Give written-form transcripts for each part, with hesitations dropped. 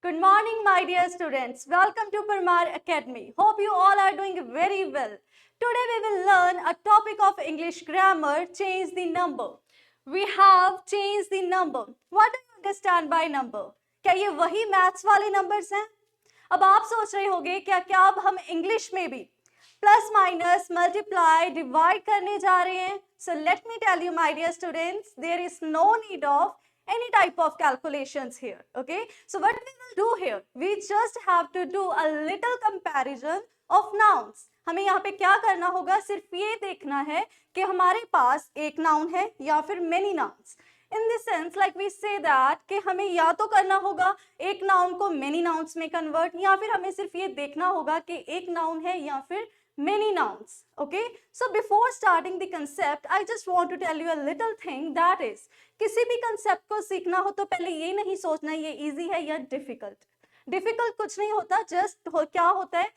Good morning, my dear students. Welcome to Parmar Academy. Hope you all are doing very well. Today we will learn a topic of English grammar, change the number. We have changed the number. What do you understand by number? क्या ये वही maths वाले numbers हैं? अब आप सोच रहे होंगे क्या अब हम इंग्लिश में भी प्लस माइनस मल्टीप्लाई डिवाइड करने जा रहे हैं? So let me tell you, my dear students, there is no need of any type of calculations here. Okay, so what we will do here, we just have to do a little comparison of nouns. हमें यहाँ पे क्या करना होगा, सिर्फ ये देखना है कि हमारे पास एक नाउन है या फिर many nouns. In this sense like we say that कि हमें या तो करना होगा एक नाउन को मेनी नाउन्स में कन्वर्ट, या फिर हमें सिर्फ ये देखना होगा कि एक नाउन है या फिर many nouns. Okay, so before starting the concept I just want to tell you a little thing, that is किसी भी concept को सीखना हो तो पहले ये नहीं सोचना ये easy है या difficult कुछ नहीं होता, just क्या होता है,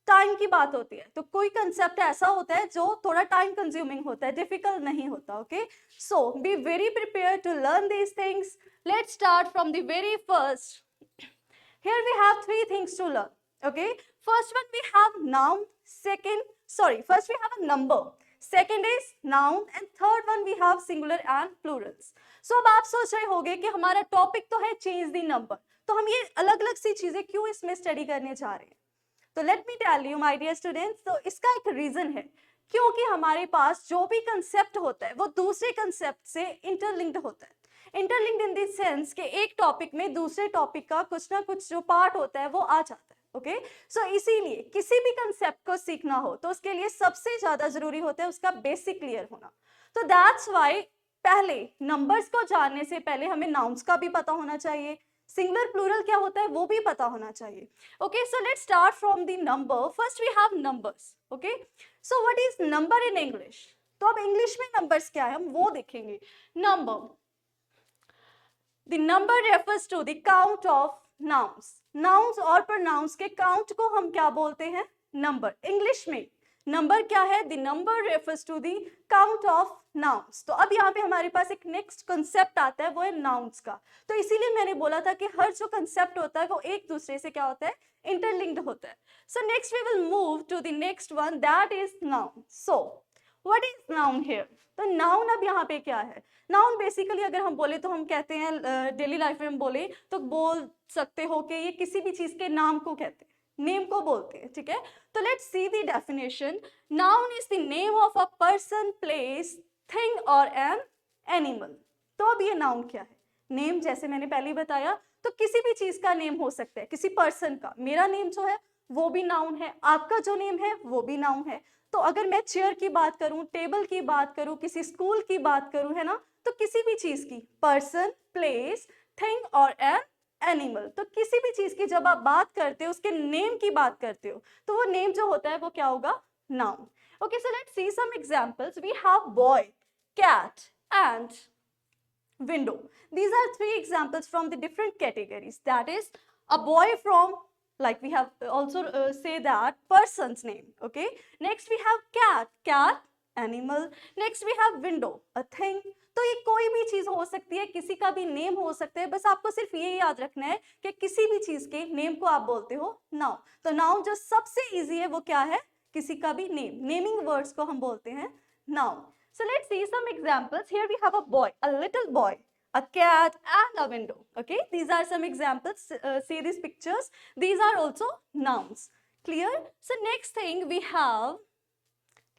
टाइम की बात होती है. तो कोई कंसेप्ट ऐसा होता है जो थोड़ा टाइम कंज्यूमिंग होता है, डिफिकल्ट नहीं होता. Okay, so be very prepare to learn these things. Let's start from the very first. Here we have three things to learn. Okay, first one we have noun, first we have a number, second is noun, and third one we have singular and plurals. So अब आप सोच रहे होंगे कि हमारा topic तो है change the number, तो हम ये अलग अलग सी चीजें क्यों इसमें स्टडी करने जा रहे हैं? तो let me tell you my dear students, तो इसका एक रीजन है, क्योंकि हमारे पास जो भी कंसेप्ट होता है वो दूसरे कंसेप्ट से इंटरलिंक्ड होता है. इंटरलिंक्ड इन द सेंस कि एक टॉपिक में दूसरे टॉपिक का कुछ ना कुछ जो पार्ट होता है वो आ जाता है. ओके, सो इसीलिए किसी भी कंसेप्ट को सीखना हो तो उसके लिए सबसे ज्यादा जरूरी होता है उसका बेसिक क्लियर होना. तो दैट्स व्हाई पहले नंबर्स को जानने से पहले हमें नाउन्स का भी पता होना चाहिए, सिंगुलर प्लूरल क्या होता है वो भी पता होना चाहिए. Okay, so let's start from the number. First we have numbers. Okay, so what is number in English? तो अब इंग्लिश में नंबर्स क्या है हम वो देखेंगे. Number, the number refers to the count of nouns. nouns और pronouns के काउंट को हम क्या बोलते हैं? नंबर. इंग्लिश में नंबर क्या है? The number refers to the count of nouns. तो अब यहाँ पे हमारे पास एक नेक्स्ट कंसेप्ट आता है, वो है nouns का. तो इसीलिए मैंने बोला था कि हर जो कंसेप्ट होता है वो एक दूसरे से क्या होता है? इंटरलिंक्ड होता है. So next we will move to the next one, that is noun. So what is noun here? तो नाउन अब यहाँ पे क्या है? नाउन बेसिकली अगर हम बोले तो हम कहते हैं डेली लाइफ में हम बोले तो बोल सकते हो कि ये किसी भी चीज के नाम को कहते हैं, नेम को बोलते हैं. ठीक है, तो let's see the definition. Noun is the name of a person, place, thing और एन एनिमल. तो अब ये नाउन क्या है? नेम जैसे मैंने पहले ही बताया, तो किसी भी चीज का नेम हो सकता है, किसी पर्सन का. मेरा नेम जो है वो भी नाउन है, आपका जो नेम है वो भी नाउन है. तो अगर मैं चेयर की बात करूं, टेबल की बात करूं, किसी स्कूल की बात करूं, है ना, तो किसी भी चीज की, पर्सन, प्लेस, थिंग और एन एनिमल, तो किसी भी चीज की जब आप बात करते हो, उसके नेम की बात करते हो, तो वो नेम जो होता है वो क्या होगा? Noun. Okay, so let's see some examples. We have boy, cat and window. These are three examples from the different categories. That is a boy from, like we have also say that person's name. Okay, next we have cat, animal. Next we have window, a thing. तो ये कोई भी चीज हो सकती है, किसी का भी नेम हो सकता है. बस आपको सिर्फ ये याद रखना है कि किसी भी चीज के नेम को आप बोलते हो नाउन. तो नाउन जो सबसे इजी है वो क्या है? किसी का भी नेम, नेमिंग वर्ड्स को हम बोलते हैं noun. So let's see some examples. Here we have a boy, a little boy, a cat and a window. Okay, these are some examples. See these pictures. These are also nouns. Clear? So next thing we have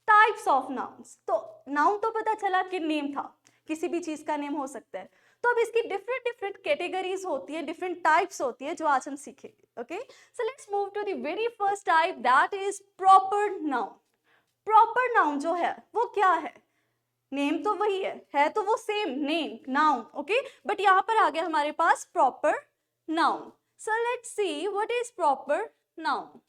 types of nouns. तो noun तो पता चला कि name था, किसी भी चीज का नेम हो सकता है. तो अब इसकी डिफरेंट कैटेगरीज होती है, डिफरेंट टाइप्स होती है जो आज हम सीखेंगे. Okay, so let's move to the very first type, that is proper noun. Proper noun जो है वो क्या है? नेम तो वही है तो वो same name, noun. Okay, but यहाँ पर आ गया हमारे पास proper noun. So let's see what is proper noun.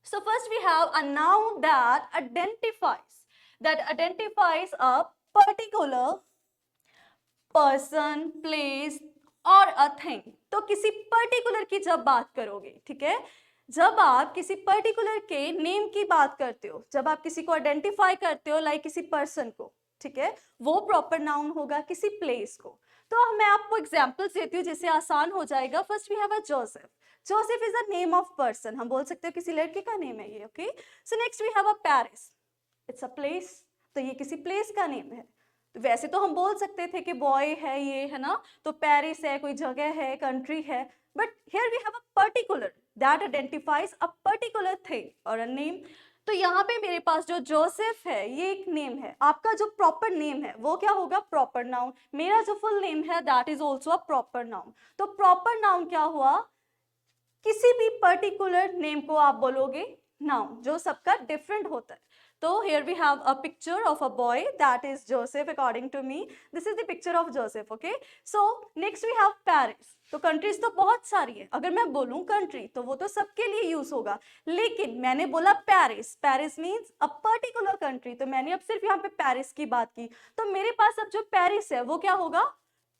So first we have a noun that identifies a particular person, place और a thing. तो किसी पर्टिकुलर की जब बात करोगे, ठीक है, जब आप किसी पर्टिकुलर के नेम की बात करते हो, जब आप किसी को आइडेंटिफाई करते हो, लाइक किसी पर्सन को, ठीक है, वो प्रॉपर नाउन होगा. किसी प्लेस को, तो मैं आपको एग्जाम्पल्स देती हूँ जिससे आसान हो जाएगा. First we have a Joseph. Joseph is a name of person. हम बोल सकते हैं किसी लड़के का नेम है ये. Okay, so next we have a Paris. It's a place. तो ये किसी प्लेस का नेम है. तो वैसे तो हम बोल सकते थे कि बॉय है ये, है ना, तो पेरिस है, कोई जगह है, कंट्री है. But here we have a particular that identifies a particular thing और अ नेम. तो यहाँ पे मेरे पास जो जोसेफ है ये एक नेम है. आपका जो प्रॉपर नेम है वो क्या होगा? Proper noun. मेरा जो फुल नेम है that is also a proper noun. तो प्रॉपर नाउन क्या हुआ? किसी भी पर्टिकुलर नेम को आप बोलोगे नाउन, जो सबका डिफरेंट होता है. तो here we have a picture of a boy that is Joseph according to me. This is the picture of Joseph. Okay, so next we have Paris. तो कंट्रीज तो बहुत सारी है. अगर मैं बोलूं कंट्री तो वो तो सबके लिए यूज होगा, लेकिन मैंने बोला Paris. Paris means a particular country. तो मैंने अब सिर्फ यहाँ पे पेरिस की बात की. तो मेरे पास अब जो पेरिस है वो क्या होगा?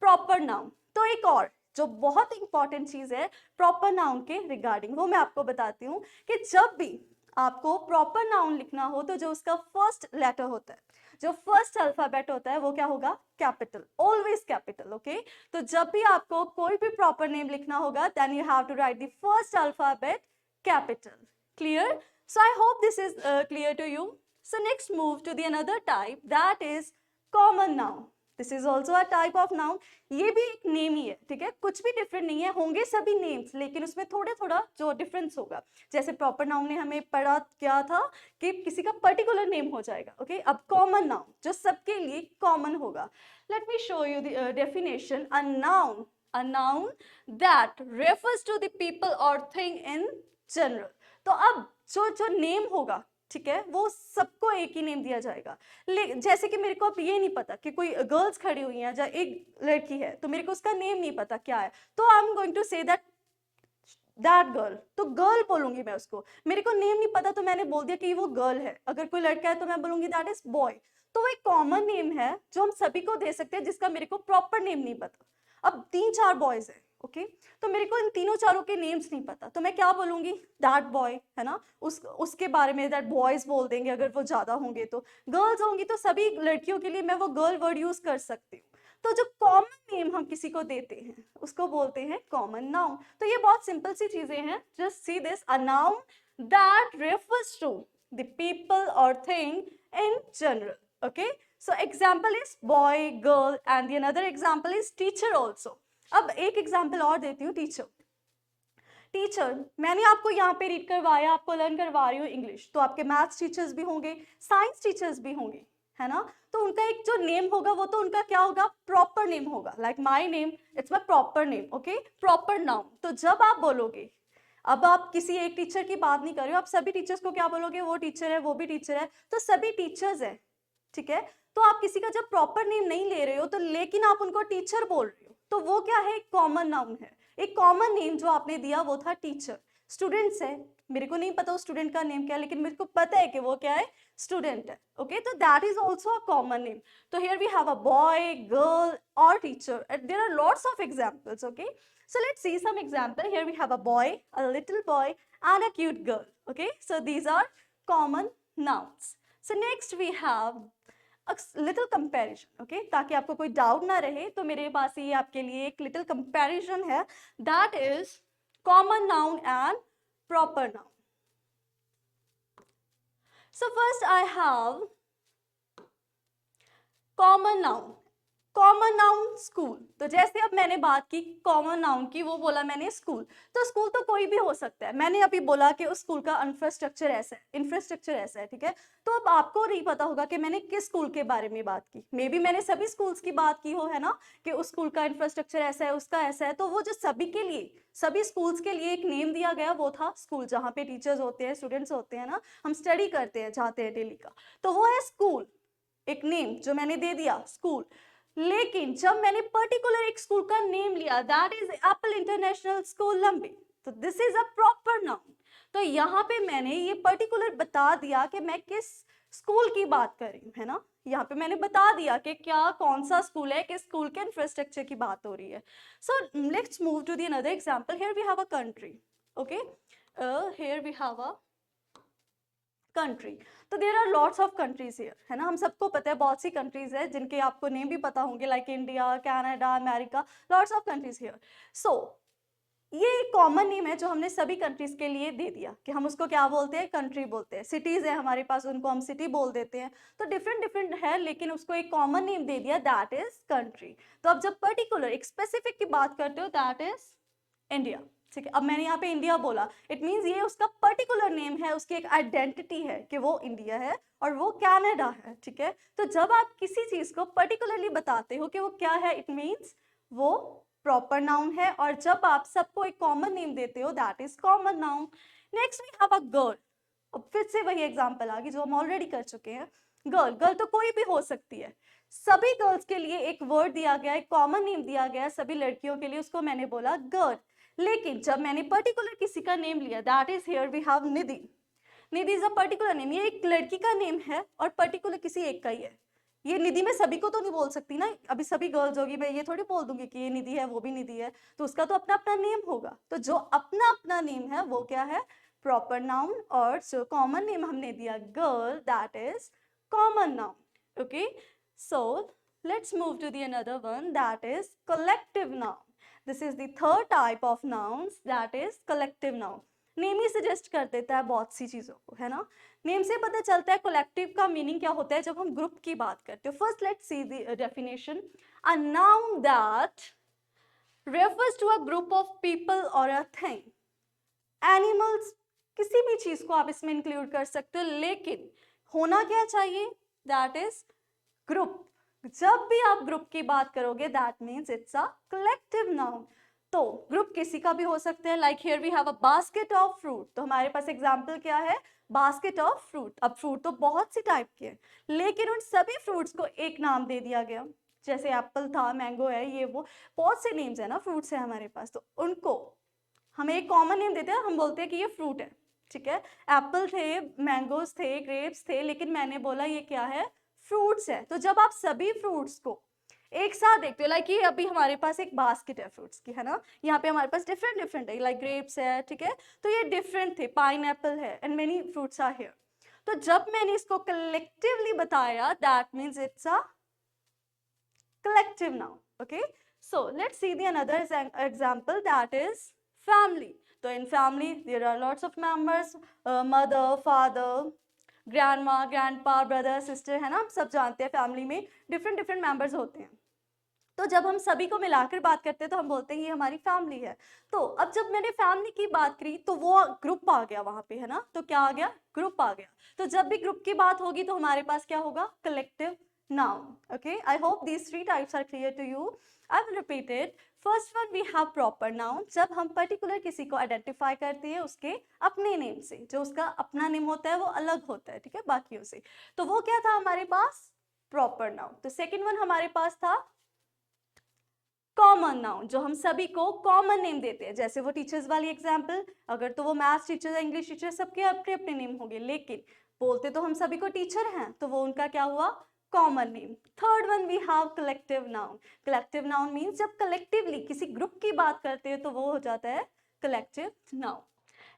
Proper noun. तो एक और जो बहुत इंपॉर्टेंट चीज है प्रॉपर नाउन के रिगार्डिंग, वो मैं आपको बताती हूँ कि जब भी आपको प्रॉपर नाउन लिखना हो तो जो उसका फर्स्ट लेटर होता है, जो फर्स्ट अल्फाबेट होता है वो क्या होगा? कैपिटल. Always capital. ओके, तो जब भी आपको कोई भी प्रॉपर नेम लिखना होगा then you have to write the first alphabet capital. Clear? So I hope this is clear to you. So next move to the another type that is common noun. This is also a type of noun. ये भी एक name ही है, ठीक है, कुछ भी different नहीं है. होंगे सभी नेम्स लेकिन उसमें थोड़ा थोड़ा जो डिफरेंस होगा. जैसे प्रॉपर नाउन ने हमें पढ़ा क्या था कि किसी का पर्टिकुलर नेम हो जाएगा. ओके, अब कॉमन नाउन जो सबके लिए कॉमन होगा. Let me show you the definition. A noun that refers to the people और थिंग इन जनरल. तो अब जो नेम होगा, ठीक है, वो सबको एक ही नेम दिया जाएगा. जैसे कि मेरे को अब ये नहीं पता कि कोई गर्ल्स खड़ी हुई हैं या एक लड़की है, तो मेरे को उसका नेम नहीं पता क्या है, तो I am going to say that girl. तो गर्ल बोलूंगी मैं उसको. मेरे को नेम नहीं पता तो मैंने बोल दिया कि वो गर्ल है. अगर कोई लड़का है तो मैं बोलूंगी दैट इज बॉय. तो वो एक कॉमन नेम है जो हम सभी को दे सकते हैं, जिसका मेरे को प्रॉपर नेम नहीं पता. अब 3-4 बॉयज है, ओके, तो मेरे को इन तीनों चारों के नेम्स नहीं पता, तो मैं क्या बोलूंगी? दैट बॉय, है ना. उसके बारे में दैट बॉयज बोल देंगे. अगर वो ज्यादा होंगे तो गर्ल्स होंगी तो सभी लड़कियों के लिए मैं वो गर्ल वर्ड यूज कर सकती हूँ. तो जो कॉमन नेम हम किसी को देते हैं उसको बोलते हैं कॉमन नाउन. तो ये बहुत सिंपल सी चीजें हैं. Just see this. A noun that refers to the people और thing in general. Okay, so example is boy, girl and the another example is teacher also. अब एक एग्जाम्पल और देती हूँ. टीचर मैंने आपको यहाँ पे रीड करवाया, आपको लर्न करवा रही हूँ इंग्लिश. तो आपके मैथ्स टीचर्स भी होंगे, साइंस टीचर्स भी होंगे, है ना. तो उनका एक जो नेम होगा वो तो उनका क्या होगा? प्रॉपर नेम होगा. Like my name, it's my proper name. Okay, proper noun. तो जब आप बोलोगे, अब आप किसी एक टीचर की बात नहीं कर रहे हो, आप सभी टीचर्स को क्या बोलोगे? वो टीचर है, वो भी टीचर है, तो सभी टीचर्स है, ठीक है. तो आप किसी का जब प्रॉपर नेम नहीं ले रहे हो तो लेकिन आप उनको टीचर बोल रहे हो, तो वो क्या है? कॉमन नाउन है. एक कॉमन नेम जो आपने दिया वो था टीचर. स्टूडेंट्स है, मेरे को नहीं पता उस स्टूडेंट का नेम क्या है, लेकिन मेरे को पता है कि वो क्या है? स्टूडेंट है. ओके, तो that is also a common name. तो here we have a boy, girl और teacher. There are lots of examples. Okay, so let's see some example. Here we have a boy, a little boy and a cute girl. Okay, so these are common nouns. So next we have a little comparison. Okay, ताकि आपको कोई doubt ना रहे तो मेरे पास ये आपके लिए एक little comparison है. That is common noun and proper noun. So first I have common noun. Common noun school. तो जैसे अब मैंने बात की कॉमन नाउन की, वो बोला मैंने स्कूल. तो स्कूल तो कोई भी हो सकता है. मैंने अभी बोला कि उस स्कूल का इंफ्रास्ट्रक्चर ऐसा है, ठीक है. तो अब आपको नहीं पता होगा कि मैंने किस स्कूल के बारे में बात की. मे बी मैंने सभी स्कूल्स की बात की हो, है ना, कि उस स्कूल का इंफ्रास्ट्रक्चर ऐसा है, उसका ऐसा है. तो वो जो सभी के लिए, सभी स्कूल्स के लिए एक नेम दिया गया वो था स्कूल, जहाँ पे टीचर्स होते हैं, स्टूडेंट्स होते हैं ना, हम स्टडी करते हैं, जाते हैं डेली का. तो वो है स्कूल. एक नेम जो मैंने दे दिया स्कूल. लेकिन जब मैंने पर्टिकुलर एक स्कूल का नेम लिया, that is Apple international school लंबी, तो this is a proper noun. तो यहाँ पे मैंने ये पर्टिकुलर बता दिया कि मैं किस स्कूल की बात कर रही हूँ, है ना. यहाँ पे मैंने बता दिया कि क्या कौन सा स्कूल है, किस स्कूल के इंफ्रास्ट्रक्चर की बात हो रही है. So let's move to the another example. Here we have a country. Okay, here we have a country. तो there are lots of countries here, है ना, हम सबको पता है बहुत सी कंट्रीज है जिनके आपको नेम भी पता होंगे, like India, Canada, America, lots of countries here. So ये एक कॉमन नेम है जो हमने सभी कंट्रीज के लिए दे दिया कि हम उसको क्या बोलते हैं, कंट्री बोलते हैं। सिटीज है हमारे पास, उनको हम सिटी बोल देते हैं, तो डिफरेंट डिफरेंट है, लेकिन उसको एक कॉमन नेम दे दिया, दैट इज कंट्री। तो अब जब पर्टिकुलर एक स्पेसिफिक की बात करते हो, दैट इज इंडिया। ठीक है, अब मैंने यहाँ पे इंडिया बोला, इट मीन्स ये उसका पर्टिकुलर नेम है, उसकी एक आइडेंटिटी है कि वो इंडिया है और वो कनाडा है। ठीक है, तो जब आप किसी चीज को पर्टिकुलरली बताते हो कि वो क्या है, इट मीन्स वो प्रॉपर नाउन है, और जब आप सबको एक कॉमन नेम देते हो, that is common noun. Next we have a girl. अब फिर से वही एग्जांपल आ गई जो हम ऑलरेडी कर चुके हैं। गर्ल, गर्ल तो कोई भी हो सकती है, सभी गर्ल्स के लिए एक वर्ड दिया गया, एक कॉमन नेम दिया गया सभी लड़कियों के लिए, उसको मैंने बोला गर्ल। लेकिन जब मैंने पर्टिकुलर किसी का नेम लिया, that is here we have Nidhi. Nidhi is a particular name, ये एक लड़की का नेम है और पर्टिकुलर किसी एक का ही है। ये निधि में सभी को तो नहीं बोल सकती ना, अभी सभी गर्ल्स होगी, मैं ये थोड़ी बोल दूंगी कि ये निधि है वो भी निधि है, तो उसका तो अपना अपना नेम होगा। तो जो अपना अपना नेम है वो क्या है, प्रॉपर नाउन, और जो कॉमन नेम हमने दिया girl, that is common noun. Okay, so let's move to the another one, that is collective noun. This is the third type of nouns, that is collective noun. Name he suggest कर देता है बहुत सी चीजों को, है ना। Name से पता चलता है कोलेक्टिव का मीनिंग क्या होता है जब हम ग्रुप की बात करते हो। First let's see the definition, a noun that refers to a group of people और अ थिंग। एनिमल्स, किसी भी चीज को आप इसमें इंक्लूड कर सकते हो, लेकिन होना क्या चाहिए, दैट इज ग्रुप। जब भी आप ग्रुप की बात करोगे, that means it's a collective noun. तो ग्रुप किसी का भी हो सकते हैं, like here we have a basket of fruit. तो हमारे पास एग्जांपल क्या है, बास्केट ऑफ फ्रूट। अब फ्रूट तो बहुत सी टाइप के हैं, लेकिन उन सभी फ्रूट्स को एक नाम दे दिया गया, जैसे एप्पल था, मैंगो है, ये वो बहुत से नेम्स है ना फ्रूट्स है हमारे पास, तो उनको हमें एक कॉमन नेम देते हैं, हम बोलते हैं कि ये फ्रूट है। ठीक है, एप्पल थे, मैंगोज थे, ग्रेप्स थे, लेकिन मैंने बोला ये क्या है, फ्रूट्स है। तो जब आप सभी फ्रूट्स को एक साथ देखते हो, लाइक ये अभी हमारे पास एक बास्केट है फ्रूट्स की, है ना, यहाँ पे हमारे पास डिफरेंट डिफरेंट है, लाइक ग्रेप्स है, ठीक है, तो ये डिफरेंट थे, पाइनएप्पल है, and many fruits are here. तो जब मैंने इसको कलेक्टिवली बताया, that means it's a collective noun. Okay, so let's see the another example, that is family. So in family there are lots of members, mother, father, grandma, grandpa, brother, sister, है ना, हम सब जानते हैं family में different different members होते हैं। तो जब हम सभी को मिलाकर बात करते हैं तो हम बोलते हैं ये हमारी फैमिली है। तो अब जब मैंने फैमिली की बात करी तो वो ग्रुप आ गया वहां पे, है ना, तो क्या आ गया, ग्रुप आ गया। तो जब भी ग्रुप की बात होगी तो हमारे पास क्या होगा, collective noun. Okay, I hope these three types are clear to you. I will repeat it. First one we have proper noun. जब हम particular किसी को identify करते हैं उसके अपने नेम से, जो उसका अपना नेम होता है वो अलग होता है, ठीक है, बाकियों से, तो वो क्या था हमारे पास, proper noun. तो second one हमारे पास था कॉमन नाउन, जो हम सभी को कॉमन नेम देते हैं, जैसे वो टीचर्स वाली एग्जांपल, अगर तो वो मैथ्स टीचर, इंग्लिश टीचर, सबके अपने अपने नेम होंगे, लेकिन बोलते तो हम सभी को टीचर हैं, तो वो उनका क्या हुआ, common name. Third one we have collective noun. Collective noun means जब कलेक्टिवली किसी ग्रुप की बात करते हैं तो वो हो जाता है collective noun.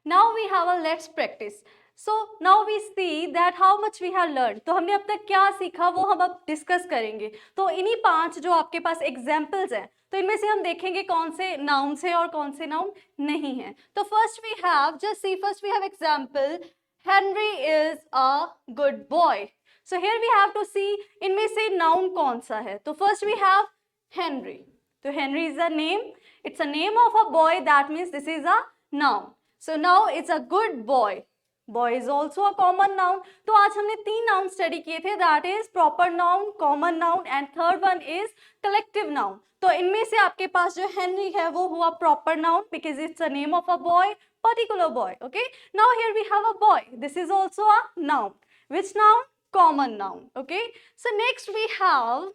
Now we have a let's practice. So now we see that how much we have learn. तो हमने अब तक क्या सीखा वो हम अब डिस्कस करेंगे। तो इन्हीं 5 जो आपके पास एग्जाम्पल्स हैं, तो इनमें से हम देखेंगे कौन से नाउन है और कौन से नाउन नहीं है। तो first we have, just see, first we have example, Henry is a good boy. So here we have to see इनमें से नाउन कौन सा है। तो फर्स्ट वी हैव हेनरी। तो Henry is a name, it's a name of a boy, that means this is a noun. So now it's a good boy. Boy is also a common noun. तो आज हमने 3 noun study किए थे, that is proper noun, common noun and third one is collective noun. तो इनमें से आपके पास जो हेनरी है वो हुआ proper noun because it's a name of a boy, particular boy. Okay. Now here we have a boy. This is also a noun. Which noun? Common noun. Okay. So next we have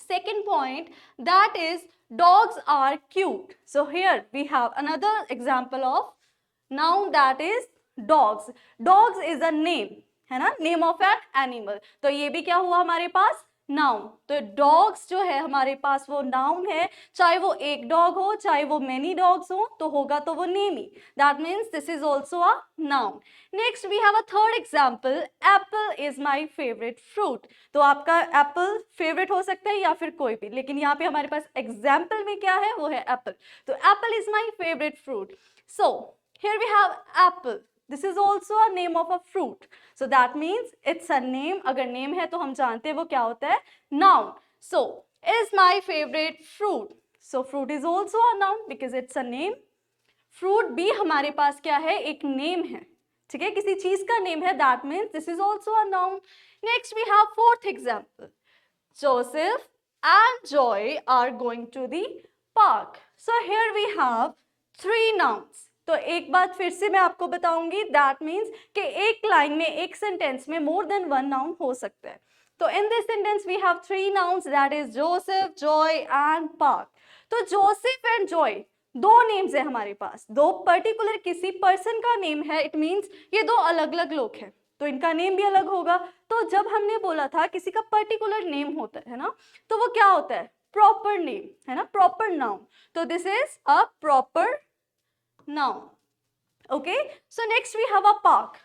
second point, that is dogs are cute. So here we have another example of noun, that is dogs. Dogs is a name, है ना, name of an animal. तो ये भी क्या हुआ हमारे पास, noun. तो dogs जो है हमारे पास वो नाउन है, चाहे वो एक डॉग हो चाहे वो मेनी डॉग्स हो, तो होगा तो वो नेम ही। That means this is also a noun. Next we have a third example, apple is my favourite fruit. तो आपका एप्पल फेवरेट हो सकता है या फिर कोई भी, लेकिन यहाँ पे हमारे पास एग्जाम्पल में क्या है, वो है एप्पल। तो apple is my favourite fruit. So here we have apple, this is also a name of a fruit. So that means it's a name. अगर name है तो हम जानते हैं वो क्या होता है, noun. So is my favorite fruit. So fruit is also a noun because it's a name. Fruit भी हमारे पास क्या है, एक name है, ठीक है, किसी चीज का name है, that means this is also a noun. Next we have fourth example. Joseph and Joy are going to the park. So here we have three nouns. तो एक बात फिर से मैं आपको बताऊंगी, दैट मीन्स कि एक लाइन में, एक सेंटेंस में मोर देन वन नाउन हो सकता है। तो in this sentence we have three nouns, that is Joseph, Joy and park. तो जोसेफ एंड जॉय दो नेम्स है हमारे पास, दो पर्टिकुलर किसी पर्सन का नेम है, इट मीन्स ये दो अलग अलग लोग हैं, तो इनका नेम भी अलग होगा। तो जब हमने बोला था किसी का पर्टिकुलर नेम होता है ना, तो वो क्या होता है, प्रॉपर नेम है ना, प्रॉपर नाउन। तो this is a proper noun. Okay, so next we have a park.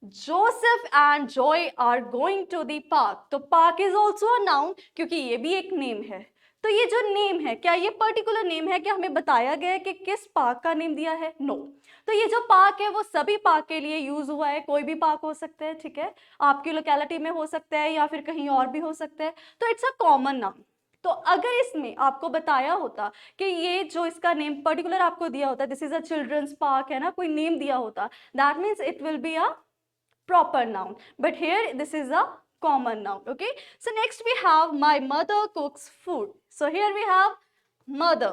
Joseph and Joy are going to the park. तो park is also a noun क्योंकि ये भी एक नेम है। तो ये जो नेम है, क्या ये पर्टिकुलर नेम है, क्या हमें बताया गया है कि किस पार्क का नेम दिया है? नो। तो ये जो पार्क है वो सभी पार्क के लिए यूज हुआ है, कोई भी पार्क हो सकता है, ठीक है, आपकी लोकेलिटी में हो सकता है या फिर कहीं और भी हो सकता है। तो इट्स अ कॉमन नाउन। तो अगर इसमें आपको बताया होता कि ये जो इसका नेम पर्टिकुलर आपको दिया होता, this is a children's park है ना, कोई नेम दिया होता, that means it will be a proper noun, but here this is a common noun. Okay, so next we have my mother cooks food. So here we have mother.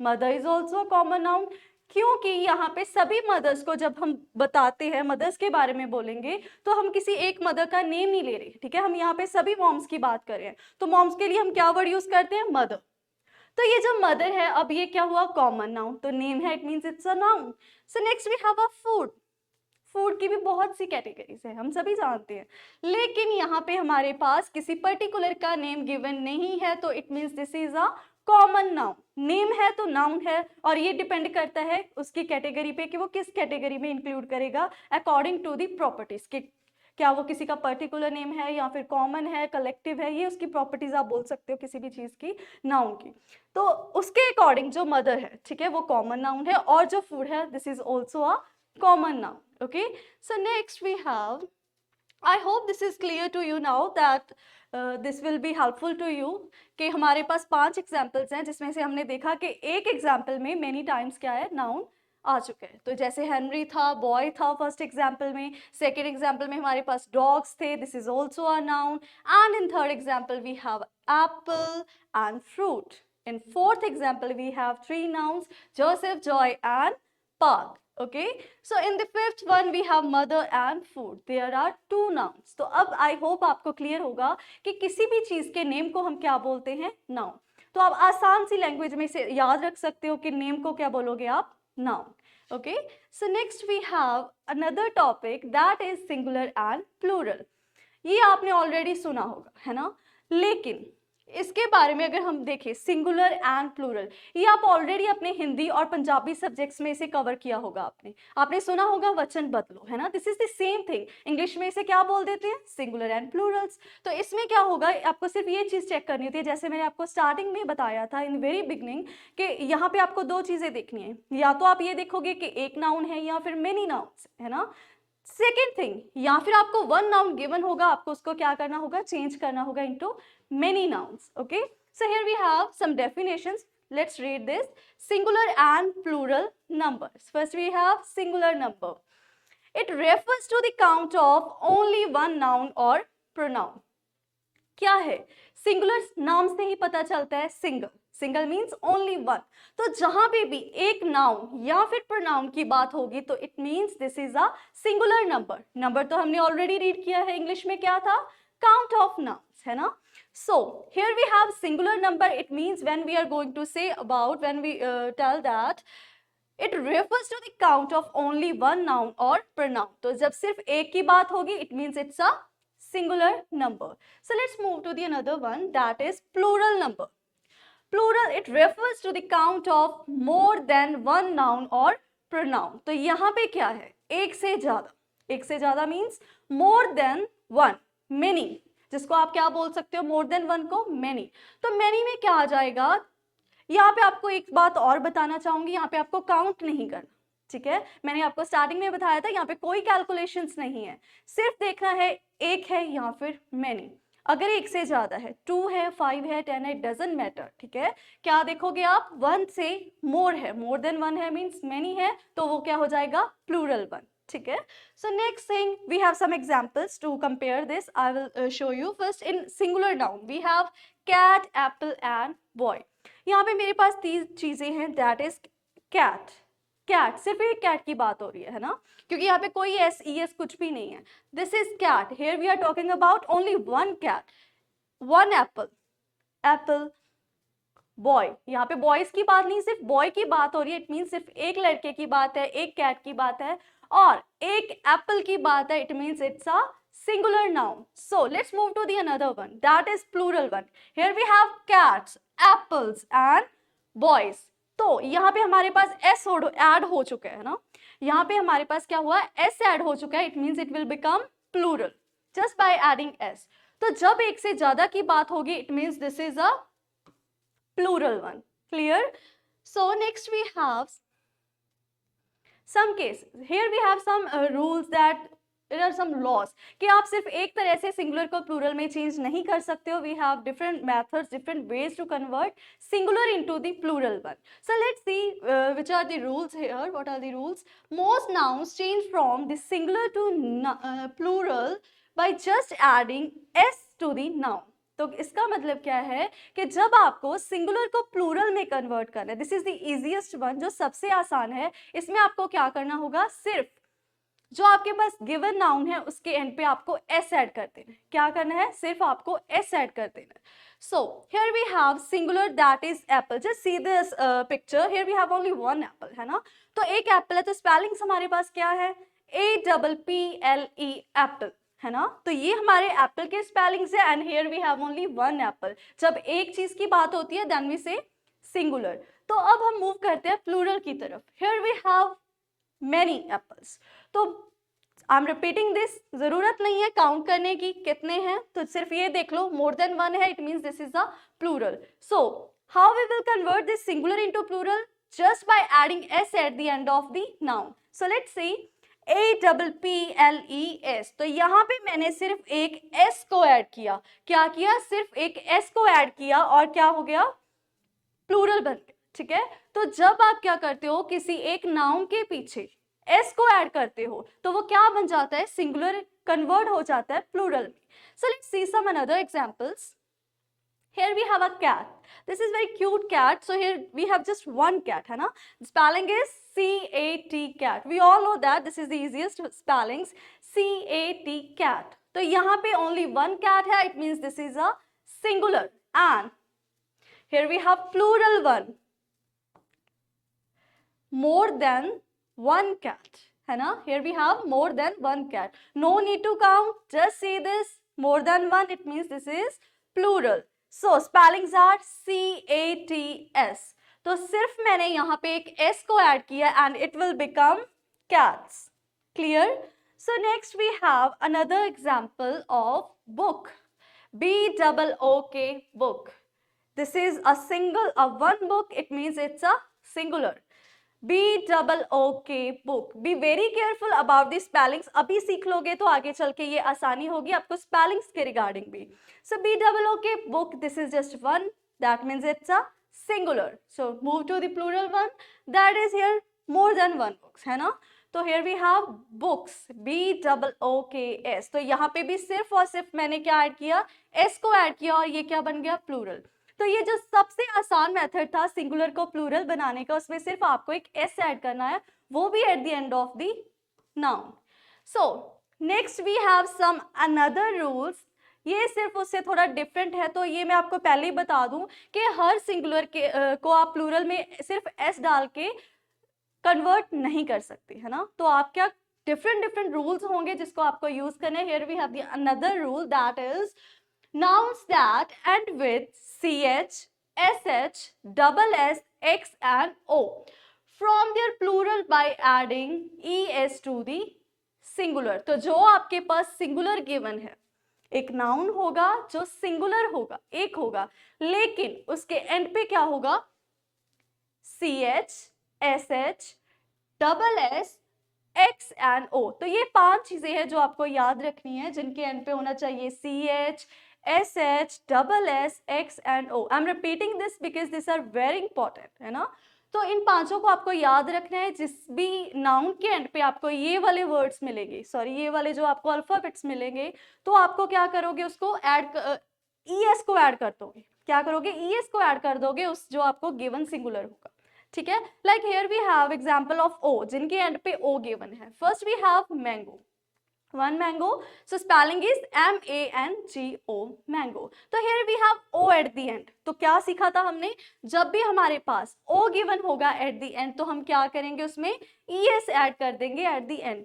Mother is also a common noun क्योंकि यहाँ पे सभी mother's को जब हम बताते हैं, mother's के बारे में बोलेंगे, तो हम किसी एक मदर का नेम नहीं ले रहे, ठीक है, हम यहाँ पे सभी मॉम्स की बात कर रहे हैं। तो मॉम्स के लिए हम क्या वर्ड यूज करते हैं, मदर। तो ये जो मदर है, अब ये क्या हुआ, कॉमन नाउन, तो नेम है, it means it's a noun. So next we have a food. Food की भी बहुत सी कैटेगरीज है, हम सभी जानते हैं, लेकिन यहाँ पे हमारे पास किसी पर्टिकुलर का नेम गिवन नहीं है, तो it means this is a common noun. Name है तो नाउन है, और ये डिपेंड करता है उसकी कैटेगरी पे कि वो किस कैटेगरी में इंक्लूड करेगा अकॉर्डिंग टू दी प्रॉपर्टीज, कि क्या वो किसी का पर्टिकुलर नेम है या फिर कॉमन है, कलेक्टिव है, ये उसकी प्रॉपर्टीज आप बोल सकते हो किसी भी चीज की, नाउन की। तो उसके अकॉर्डिंग जो मदर है, ठीक है, वो कॉमन नाउन है, और जो फूड है this is also a common noun. Okay, so next we have, I hope this is clear to you now that this will be helpful to you कि हमारे पास 5 एग्जाम्पल्स हैं जिसमें से हमने देखा कि एक एग्जाम्पल में मेनी टाइम्स क्या है, नाउन आ चुके हैं। तो जैसे हेनरी था, बॉय था फर्स्ट एग्जाम्पल में, सेकेंड एग्जाम्पल में हमारे पास डॉग्स थे, this is also a noun, and in third example we have apple and fruit. In fourth example we have three nouns, Joseph, Joy and park. Okay, so in the fifth one we have mother and food. There are two nouns. तो अब I hope आपको clear होगा कि किसी भी चीज के name को हम क्या बोलते हैं, नाउन। तो आप आसान सी लैंग्वेज में से याद रख सकते हो कि नेम को क्या बोलोगे आप, noun. Okay, so next we have another topic that is singular and plural. ये आपने ऑलरेडी सुना होगा, है ना, लेकिन इसके बारे में अगर हम देखें, सिंगुलर एंड प्लूरल, ये आप ऑलरेडी अपने हिंदी और पंजाबी सब्जेक्ट्स में इसे कवर किया होगा, आपने सुना होगा वचन बदलो, है ना, this is the same thing. English में इसे क्या बोल देते हैं, सिंगुलर एंड प्लूरल्स। तो इसमें क्या होगा, आपको सिर्फ ये चीज चेक करनी होती है, जैसे मैंने आपको स्टार्टिंग में बताया था इन वेरी बिगनिंग, कि यहाँ पे आपको दो चीजें देखनी है, या तो आप ये देखोगे कि एक नाउन है या फिर मेनी नाउन्स, है ना। सेकेंड थिंग, या फिर आपको वन नाउन गिवन होगा, आपको उसको क्या करना होगा, चेंज करना होगा into many nouns. Okay, so here we have some definitions. Let's read this. Singular and plural numbers. First we have singular number. It refers to the count of only one noun or pronoun. क्या है, singular नाम से ही पता चलता है, single, single means only one. तो जहां पे भी एक नाउन या फिर प्रोनाउन की बात होगी तो it means this is a singular number. Number तो हमने ऑलरेडी रीड किया है, इंग्लिश में क्या था, काउंट ऑफ नाउन्स, है ना। So here we have singular number. It means when we are going to say about, when we tell that it refers to the count of only one noun or pronoun. तो जब सिर्फ एक की बात होगी it means it's a singular number. So let's move to the another one, that is plural number. Plural, it refers to the count of more than one noun or pronoun. तो यहाँ पे क्या है, एक से ज्यादा. एक से ज्यादा means more than one, many, जिसको आप क्या बोल सकते हो, more than one को many. तो many में क्या आ जाएगा, यहाँ पे आपको एक बात और बताना चाहूंगी, यहाँ पे आपको काउंट नहीं करना, ठीक है. मैंने आपको स्टार्टिंग में बताया था यहाँ पे कोई कैलकुलेशंस नहीं है, सिर्फ देखना है एक है या फिर मैनी. अगर एक से ज्यादा है, 2 है, 5 है, 10 है, डजंट मैटर, ठीक है. क्या देखोगे आप, 1 से मोर है, मोर देन 1 है मीन्स मैनी है, तो वो क्या हो जाएगा, प्लूरल 1, ठीक है. So next thing, we have some examples to compare this. I will show you. First, in singular noun we have cat, apple and boy. यहाँ पे मेरे पास 3 चीजें हैं, दैट इज कैट. कैट, सिर्फ एक कैट की बात हो रही है ना, क्योंकि यहाँ पे कोई एस ई एस कुछ भी नहीं है. This is cat. Here we are talking about only one cat, one apple, apple, boy. यहाँ पे बॉयज की बात नहीं, सिर्फ बॉय की बात हो रही है. इट मीन सिर्फ एक लड़के की बात है, एक कैट की बात है और एक एप्पल की बात है. It means it's a singular noun. So let's move to the another one, that is plural one. Here we have cats, apples and boys. तो यहाँ पे हमारे पास s ऐड हो चुका है ना, यहाँ पे हमारे पास क्या हुआ, s ऐड हो चुका है. It means it will become plural just by adding s. तो जब एक से ज्यादा की बात होगी, it means this is a plural one. Clear? So next we have some cases. Here we have some rules that there are some laws कि आप सिर्फ एक तरह से सिंगुलर को प्लूरल में चेंज नहीं कर सकते हो. We have different methods, different ways to convert singular into the plural one. So let's see which are the rules here. What are the rules? Most nouns change from the singular to plural by just adding s to the noun. तो इसका मतलब क्या है कि जब आपको singular को plural में कन्वर्ट करना है, this is the easiest one, जो सबसे आसान है. इसमें आपको क्या करना होगा, सिर्फ जो आपके पास गिवन नाउन है उसके एंड पे आपको एस ऐड कर देना है. क्या करना है, सिर्फ आपको एस ऐड कर देना है. So here we have singular, that is apple. Just see this picture, here we have only one apple, है ना. तो एक एप्पल है, तो स्पेलिंग्स हमारे पास क्या है, APPLE, एप्पल, है ना. तो ये हमारे एप्पल के स्पेलिंग्स है. And here we have only one apple. जब एक चीज की बात होती है देन वी से सिंगुलर. तो अब हम मूव करते हैं प्लूरल की तरफ. Here we have many apples. तो आई एम रिपीटिंग दिस, जरूरत नहीं है काउंट करने की कितने हैं, तो सिर्फ ये देख लो मोर देन वन है, it means this is a plural. So how we will convert this singular into plural, just by adding s at the end of the noun. So let's see APPLES. तो यहाँ पे मैंने सिर्फ एक s को add किया. क्या किया, सिर्फ एक s को ऐड किया और क्या हो गया, प्लूरल बन गया. ठीक है. तो जब आप क्या करते हो, किसी एक नाउन के पीछे s को ऐड करते हो तो वो क्या बन जाता है, सिंगुलर कन्वर्ट हो जाता है प्लूरल में. So let's see some another examples. Here we have a cat. This is very cute cat. So here we have just one cat, है ना. Spelling is CAT, cat. We all know that this is the easiest spellings. CAT, cat. तो यहाँ पे only one cat है. It means this is a singular. And here we have plural one. More than one cat, है ना. Here we have more than one cat. No need to count. Just see this. More than one. It means this is plural. So spellings are CATS. तो सिर्फ मैंने यहाँ पे एक S को add किया and it will become cats. Clear? So next we have another example of book. BOOK, book. This is a one book. It means it's a singular. BOOK, book. Be very careful about the spellings. अभी सीख लोगे तो आगे चल के ये आसानी होगी आपको spellings के regarding भी. So BOOK, book. This is just one. That means it's a singular. So move to the plural one. That is here more than one books, है ना. तो here we have books. BOOKS. तो यहाँ पे भी सिर्फ और सिर्फ मैंने क्या ऐड किया, S को ऐड किया और ये क्या बन गया, प्लूरल. तो ये जो सबसे आसान मेथड था सिंगुलर को प्लूरल बनाने का, उसमें सिर्फ आपको एक s ऐड करना है, वो भी at the end of the noun. So next we have some another rules. ये सिर्फ उससे थोड़ा डिफरेंट है, तो ये मैं आपको पहले ही बता दूं कि हर सिंगुलर के को आप प्लूरल में सिर्फ s डाल के कन्वर्ट नहीं कर सकते, है ना. तो आप क्या different rules होंगे जिसको आपको यूज करना है. Here we have the another rule, that is nouns that end with ch, sh, double s, x and o from their plural by adding es to the singular. तो जो आपके पास singular given है, एक noun होगा जो singular होगा, एक होगा, लेकिन उसके एंड पे क्या होगा, ch, sh, double S, X and O. तो ये 5 चीजें हैं जो आपको याद रखनी है, जिनके एंड पे होना चाहिए C H, S H, double S, X and O. I am repeating this because this are very important, है ना. तो इन 5 को आपको याद रखना है. जिस भी नाउन के एंड पे आपको ये वाले वर्ड्स मिलेंगे, सॉरी ये वाले जो आपको अल्फाबेट्स मिलेंगे, तो आपको क्या करोगे, उसको ऐड ईएस को ऐड कर दोगे. क्या करोगे, ईएस को ऐड कर दोगे उस जो आपको गिवन सिंगुलर होगा. ठीक है. Like here we have example of O, जिनके एंड पे ओ गिवन है. First we have mango, one mango, so spelling is MANGO, mango. तो हियर वी हैव ओ एट द एंड. तो क्या सीखा था हमने, जब भी हमारे पास ओ गिवन होगा एट द एंड, तो हम क्या करेंगे, उसमें ES ऐड कर देंगे at the end.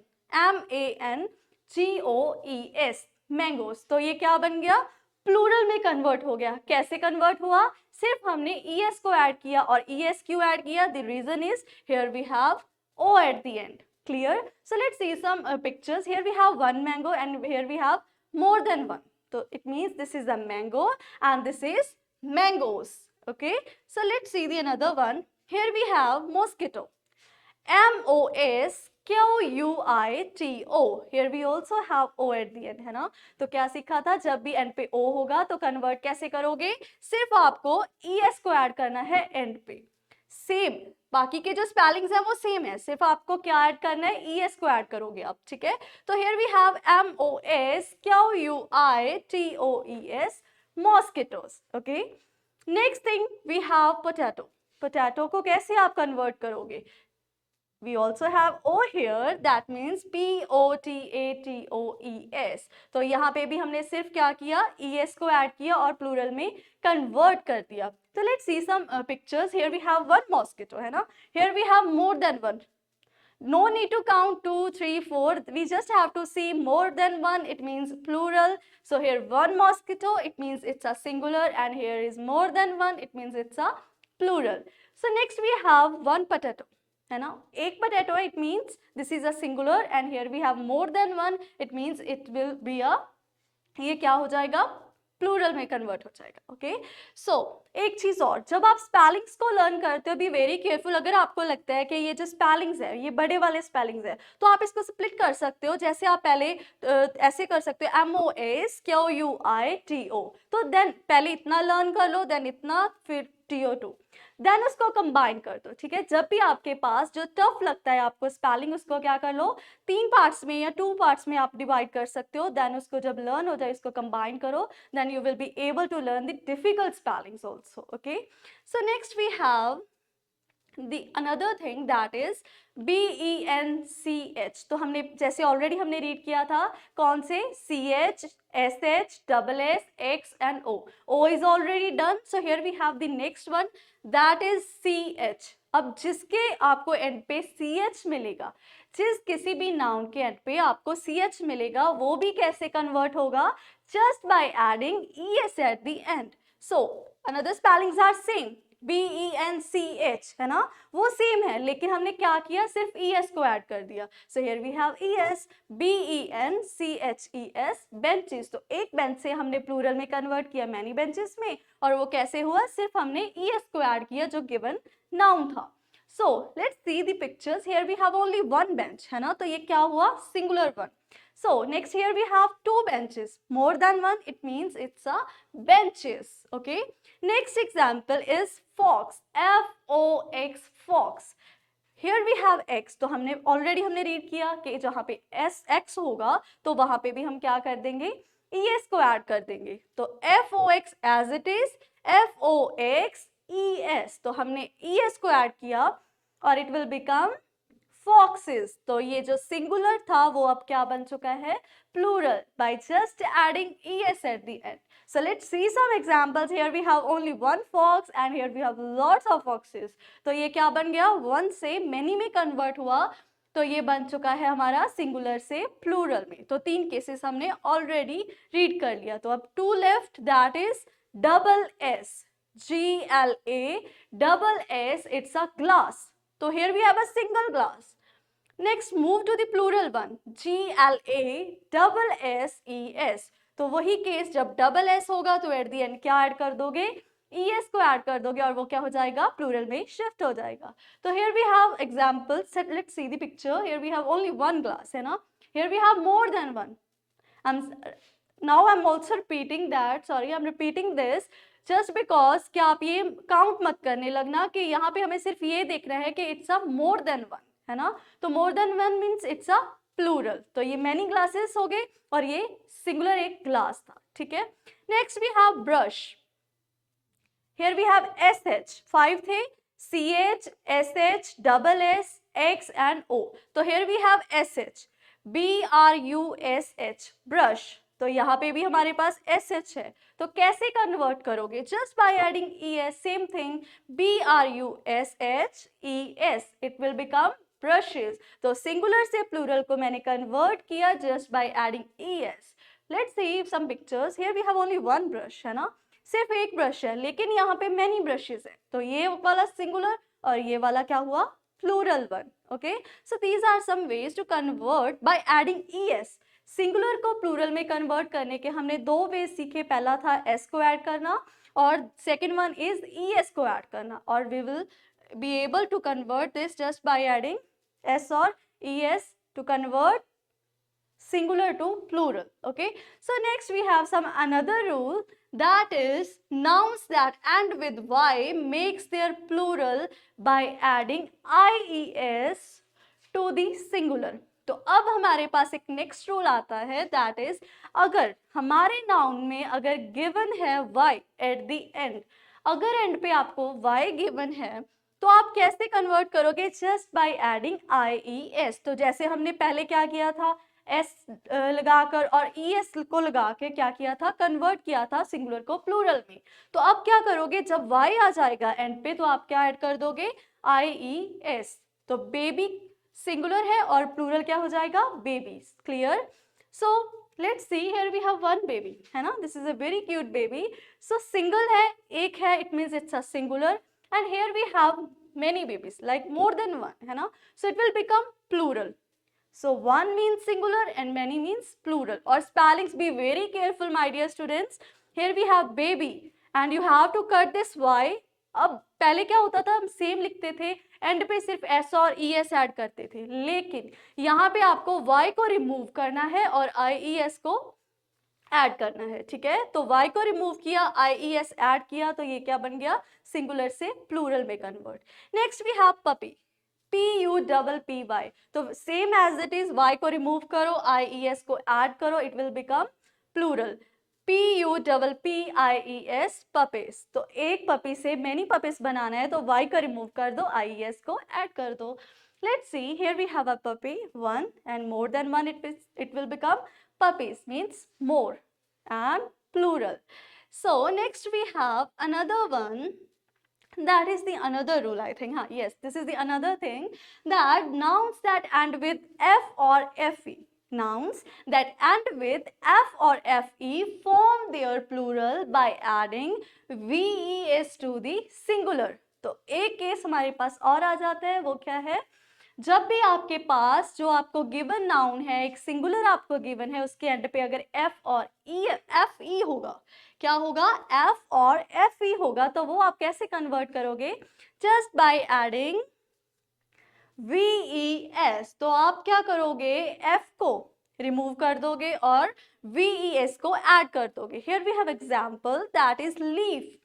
MANGOES, mangoes. तो ये क्या बन गया, प्लूरल में कन्वर्ट हो गया. कैसे कन्वर्ट हुआ, सिर्फ हमने ES को ऐड किया. और ES क्यों ऐड किया, the reason is here we have O at the end. Clear? So let's see some pictures. Here we have one mango and here we have more than one. So it means this is a mango and this is mangoes. Okay? So let's see the another one. Here we have mosquito. MOSQUITO. Here we also have O at the end, है ना. तो क्या सीखा था, जब भी and पे O होगा तो कन्वर्ट कैसे करोगे, सिर्फ आपको ES को ऐड करना है एंड पे. सेम बाकी के जो स्पेलिंग्स है वो सेम है, सिर्फ आपको क्या ऐड करना है, ES को ऐड करोगे आप. ठीक है. तो here we have MOSQUITOES, mosquitoes. Okay. Next thing we have potato. Potato को कैसे आप कन्वर्ट करोगे, we also have O here, that means POTATOES. तो यहाँ पे भी हमने सिर्फ क्या किया, ES को ऐड किया और प्लूरल में कन्वर्ट कर दिया. तो let's see some pictures. Here we have one mosquito, है ना. Here we have more than one. No need to count 2, 3, 4. We just have to see more than one. It means plural. So here one mosquito, it means it's a singular, and here is more than one. It means it's a plural. So next we have one potato. है ना, एक potato, it means this is a singular, and here we have more than one, it means it will be a, ये क्या हो जाएगा, plural में convert हो जाएगा. ओके. सो एक चीज और, जब आप स्पेलिंग्स को लर्न करते हो, बी वेरी केयरफुल. अगर आपको लगता है कि ये जो स्पेलिंग्स है ये बड़े वाले स्पेलिंग्स है, तो आप इसको स्प्लिट कर सकते हो. जैसे आप पहले ऐसे कर सकते हो, MOSQUITO. तो देन पहले इतना लर्न कर लो, देन इतना, फिर TO2, देन उसको कंबाइन कर दो. ठीक है. जब भी आपके पास जो टफ लगता है आपको स्पेलिंग, उसको क्या कर लो, 3 पार्ट्स में या 2 पार्ट्स में आप डिवाइड कर सकते हो. देन उसको जब लर्न हो जाए, इसको कंबाइन करो, then you will be able to learn the difficult spellings also. Okay. So next we have the another thing, that is BENCH. तो हमने जैसे ऑलरेडी हमने रीड किया था, कौन से, CH, SH, double S, X and O. O is already done. So here we have the next one, that is CH. अब जिसके आपको एंड पे CH मिलेगा, जिस किसी भी नाउन के एंड पे आपको CH मिलेगा, वो भी कैसे कन्वर्ट होगा, just by adding ES at the end. So another spellings are same. BENCH, है ना, वो सेम है, लेकिन हमने क्या किया, सिर्फ ES को ऐड कर दिया. So here we have ES, BENCHES, benches. तो एक बेंच से हमने प्लूरल में कन्वर्ट किया many benches में, और वो कैसे हुआ, सिर्फ हमने ES को ऐड किया जो गिवन नाउन था. So let's see the pictures. Here we have only one bench, है ना, तो ये क्या हुआ, singular one. So next here we have 2 benches, more than one, it means it's a benches. Okay. Next example is fox, FOX, fox. Here we have X. तो हमने already हमने read किया कि जहाँ पे X होगा, तो वहाँ पे भी हम क्या कर देंगे, ES को ऐड कर देंगे. तो FOX as it is, FOXES. तो हमने ES को ऐड किया और it will become foxes. तो ये जो सिंगुलर था वो अब क्या बन चुका है, plural, by just adding ES at the end. So let's see some examples. Here we have only one fox and here we have lots of foxes. तो ये क्या बन गया, one से many में कन्वर्ट हुआ. तो ये बन चुका है हमारा सिंगुलर से प्लूरल में। तो 3 केसेस हमने ऑलरेडी रीड कर लिया। तो अब 2 left, that is double S, GLA double S, it's a glass. So here we have a single glass. Next move to the plural one, GLA double SES. तो वही case, जब double S होगा तो eight the and क्या add कर दोगे, ES को add कर दोगे और वो क्या हो जाएगा, प्लूरल में शिफ्ट हो जाएगा। तो here we have examples, let's see the picture. Here we have only one glass, है ना, here we have more than one. Now I'm also repeating that, sorry I'm repeating this just because क्या आप ये count मत करने लगना कि यहाँ पे हमें सिर्फ ये देखना है कि it's a more than one, है ना। तो more than one means it's a plural. तो ये मैनी ग्लासेस हो गए और ये सिंगुलर एक ग्लास था, ठीक है। Next we have brush, here we have SH, 5 थे, CH, SH, double S, X and O. तो here we have SH, BRUSH, brush. तो यहाँ पे भी हमारे पास SH है, तो कैसे कन्वर्ट करोगे, just by adding ES, same thing, BRUSHES, it will become brushes. तो सिंगुलर से प्लूरल को मैंने कन्वर्ट किया just by adding ES। Let's see some pictures, here we have only one brush, है ना, सिर्फ एक ब्रश है, लेकिन यहाँ पे मेनी ब्रशेस है। तो ये वाला सिंगुलर और ये वाला क्या हुआ, plural one. Okay, so these are some ways to convert by adding ES। Singular को प्लूरल में कन्वर्ट करने के हमने 2 वेज सीखे, पहला था S को ऐड करना और सेकेंड वन इज ES को ऐड करना। और we will be able to convert this just by adding S और ES to convert singular to plural. Okay, so next we have some another rule, that is nouns that end with Y makes their plural by adding IES to the singular. तो अब हमारे पास एक next rule आता है, that is अगर हमारे noun में अगर गिवन है Y एट द एंड, अगर एंड पे आपको Y गिवन है तो आप कैसे कन्वर्ट करोगे, जस्ट बाय एडिंग IES। तो जैसे हमने पहले क्या किया था, S लगाकर और ES को लगा के क्या किया था, कन्वर्ट किया था सिंगुलर को प्लूरल में। तो अब क्या करोगे, जब Y आ जाएगा एंड पे तो आप क्या ऐड कर दोगे, IES। तो बेबी सिंगुलर है और प्लूरल क्या हो जाएगा, babies. Clear? So let's see, here we have one baby, है ना, this is a very cute baby. सो सिंगल है, एक है, it means it's a singular, and here we have many babies, like more than one, है ना, so it will become plural. So one means singular and many means plural. और spellings, be very careful my dear students. Here we have baby and you have to cut this Y. अब पहले क्या होता था, हम same लिखते थे, and पे सिर्फ S और ES ऐड करते थे, लेकिन यहाँ पे आपको Y को रिमूव करना है और IES को ऐड करना है, ठीक है। तो Y को रिमूव किया, IES ऐड किया, तो ये क्या बन गया, सिंगुलर से प्लूरल में convert. Next we have puppy, PUPPY। तो same as it is, Y को रिमूव करो, IES को ऐड करो, it will become plural, PUPPIES, puppies. तो एक पपी से मेनी पपीज बनाना है तो Y को रिमूव कर दो, IES को ऐड कर दो। Let's see, here we have a puppy, one, and more than one, it will become puppies, means more, and plural. So next we have another one, that is the another rule, I think. Yes, this is the another thing, that nouns that end with F or FE, nouns that end with F or FE form their plural by adding VES to the singular. तो एक case हमारे पास और आ जाता है, वो क्या है, जब भी आपके पास जो आपको गिवन नाउन है, एक सिंगुलर आपको गिवन है, उसके एंड पे अगर F और FE होगा, क्या होगा, F और FE होगा, तो वो आप कैसे कन्वर्ट करोगे, जस्ट बाय एडिंग VES। तो आप क्या करोगे, F को रिमूव कर दोगे और VES को ऐड कर दोगे। Here we have example, that is leaf,